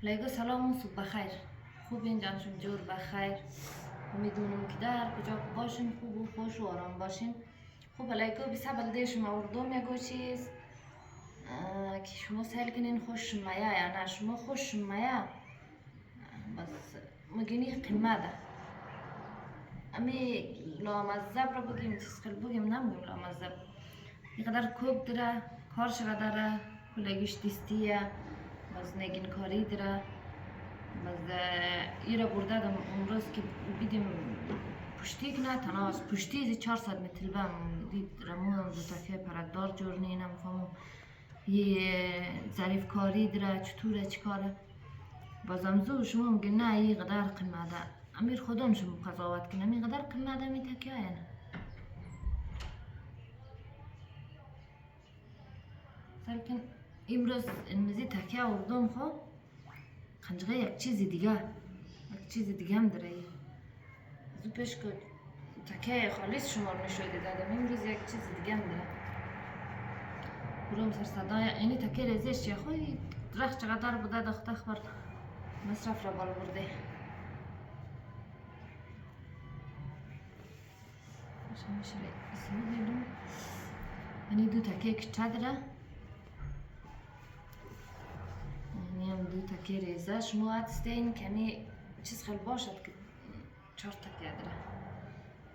لیگو سلام و صبح بخیر. خوبین جانشون جور بخیر. میدونم که در کجا که باشین خوب و خوش و آرام باشین. خوب لیگو بیسا بلده شما اردو میگو چیز که شما سهل کنین خوش میا یا نه شما خوش میا بس مگینی قیمه ده امی لامزب رو بگیم چیز خیلی بگیم نمگیم لامزب اینقدر کوک داره کارش را داره کلگیش دیستیه باز نگین کاری داره باز ایره برده دم امروز که بیدیم پشتی که نه تنها از پشتی زی 400 متر بم دید رمون دو تکه پرکدار جور نینم فهمم یه ظریف کاری داره چطوره چیکاره بازم زو شما میگه نه این قدر قیمه ده امیر خودم شما قضاوت کنم این قدر قیمه ده میتکه یا نه سلکن امروز انمزی تکیه اردم خو خنجقه یک چیز دیگه هم داره زو پیش که تکیه خالص شمار نشده دادم امروز یک چیز دیگه هم داره برام سر صدای اینی تکیه ریزش یا خوی درخت چقدر بوده داخت اخبار مصرف را بال برده میشه اسمو بیدم اینی دو تکیه کچه داره اینی هم دو تکیه ریزه شما هستین کنی چیز خیلی باشد که 4 تکیه داره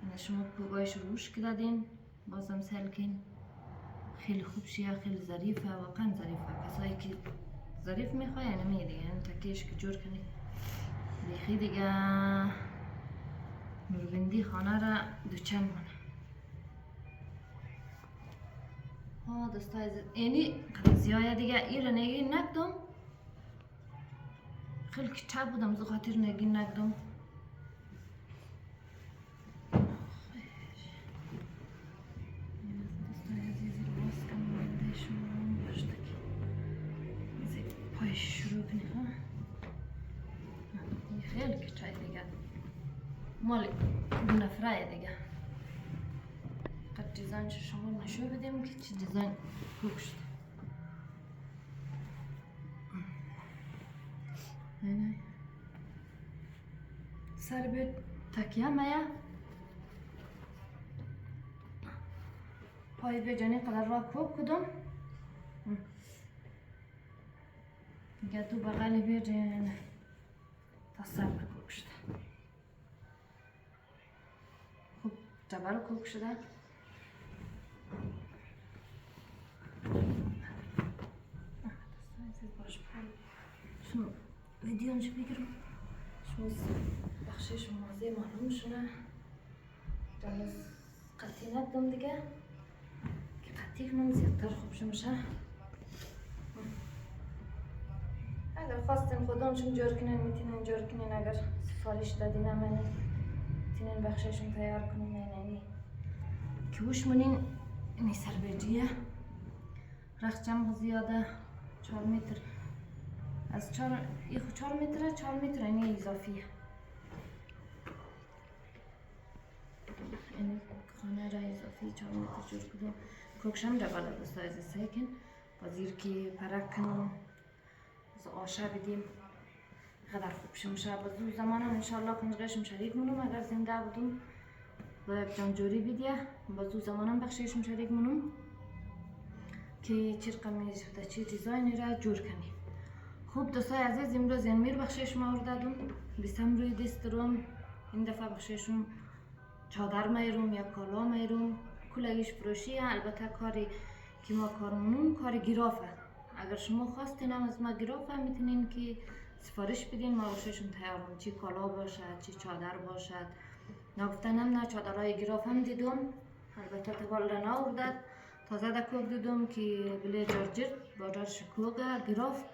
اینی شما پوگایش روش که دادین بازم سهل کن خیلی خوب شیه خیلی ظریفه واقعا ظریفه کسایی که ظریف میخواه یعنی میده یعنی تکیهش که جور کنی بیخی دیگه نوربندی خانه را دوچن مانه ها دستای اینی زیایه دیگه ای را نگین نکدم خیلی کچه بودم زو خاطر نگین نکدم شروع کنی ها خیلی کچه دیگه مال دو نفره دیگه قد دیزاینش شما نشون بدیم که چی دیزاین خوب شد سر بیت تکیه میا پای بجانی قدر را کوب کدم دیگه تو بغل بیجن تا سر کوب شده خوب جبل کوب شده شما ویدیونش بگیرم شما بخشش موازه معلوم شده جالس قطعی ندم دیگه که قطعی کنم زیادتر خوب شمشه اگر خواستین خودمشون جور کنین میتونین جور کنین اگر سفارش دادین همه میتونین بخششون تیار کنین یعنی که وش منین اینی سربیجیه رخچم زیاده 4 متر از 4 متره 4 متر اینی اضافیه اینی خانه را اضافی 4 متر جور کدیم کوکشم را بالا دستایز سیکن بازیر که پرک کنم از آشه بدیم قدر خوب شمشه باز دو زمان هم انشاءالله کنجغشم شریک منم اگر زنده بودم با یک جانجوری بیدیه باز دو زمان هم بخشیشم شریک منم که چی قمیز و چی دیزاینی را جور کنی خوب دوستای عزیز امروز این میر بخشیشم آوردادم بیستم روی دست روم این دفعه بخشیشم چادر میروم یا کالا میروم کلگیش فروشیه البته کاری که ما کار منم کاری گرافه اگر شما خواستین هم از ما گرافه میتونین که سفارش بدین ما بخشیشم تیار کنم چی کالا باشد چی چادر باشد نگفتنم نه چادرهای گراف هم دیدم البته تبال را ناوردد تازه دا کوک دیدم که بله جارجر بادر شکوگه گراف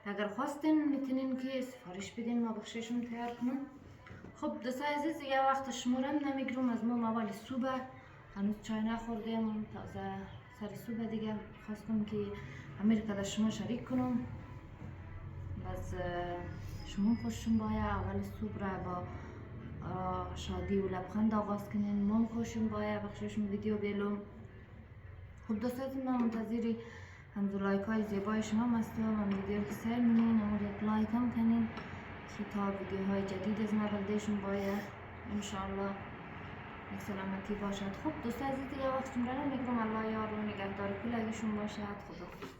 اگر خواستین میتونین که سفارش بدین ما بخشیشم تیار کنم خب دوستای عزیز یه وقت شمارم نمیگیرم از ما اول صبح هنوز چای نخوردیم تازه سر صبح دیگه خواستم که امریکا در شما شریک کنم بس شما خوشم باید اول صبح را با شادی و لبخند آغاز کنین من خوشم باید بخششم ویدیو بیلوم خب دوستای من منتظری همزو لایک های زیبای شما مسته هم ویدیو که سر می‌نین و لایک هم کنین که تا ویدیوهای جدید از ما بلدهشون باید انشاءالله سلامتی باشد. خب دوست عزیز دیگه وقتتون رو نمیگیرم. الله یار و نگهدار کل اگهشون باشد. خدا